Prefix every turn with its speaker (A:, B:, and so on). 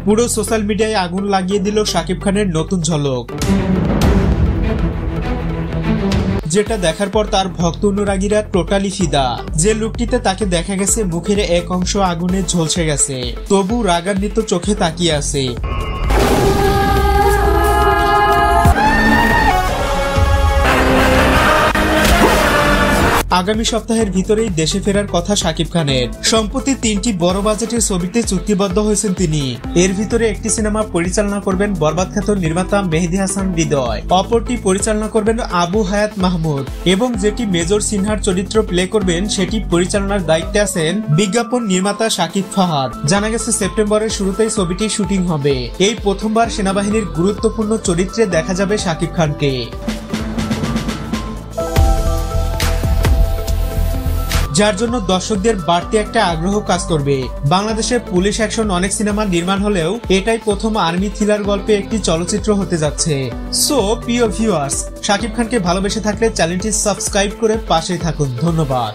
A: পুরো সোশ্যাল মিডিয়ায় আগুন লাগিয়ে দিল শাকিব খানের নতুন ঝলক, যেটা দেখার পর তার ভক্ত অনুরাগীরা টোটালি ফিদা। যে লুকটিতে তাকে দেখা গেছে মুখের এক অংশ আগুনে ঝলসে গেছে, তবু রাগান্বিত চোখে তাকিয়ে আছে। আগামী সপ্তাহের ভিতরেই দেশে ফেরার কথা শাকিব খানের। সম্প্রতি 3টি বড় বাজেটের ছবিতে চুক্তিবদ্ধ হয়েছেন তিনি। এর ভিতরে একটি সিনেমা পরিচালনা করবেন বরবাদ খ্যাত নির্মাতা মেহেদী হাসান হৃদয়, অপরটি পরিচালনা করবেন আবু হায়াত মাহমুদ এবং যেটি মেজর সিনহার চরিত্র প্লে করবেন সেটি পরিচালনার দায়িত্বে আছেন বিজ্ঞাপন নির্মাতা শাকিব ফাহাদ। জানা গেছে সেপ্টেম্বরের শুরুতেই ছবিটির শুটিং হবে। এই প্রথমবার সেনাবাহিনীর গুরুত্বপূর্ণ চরিত্রে দেখা যাবে শাকিব খানকে। যার জন্য দর্শকদের বাড়তি একটা আগ্রহ কাজ করবে। বাংলাদেশে পুলিশ অ্যাকশন অনেক সিনেমা নির্মাণ হলেও এটাই প্রথম আর্মি থ্রিলার গল্পে একটি চলচ্চিত্র হতে যাচ্ছে। সো প্রিয় ভিউয়ার্স, শাকিব খানকে ভালোবেসে থাকলে চ্যানেলটি সাবস্ক্রাইব করে পাশে থাকুন। ধন্যবাদ।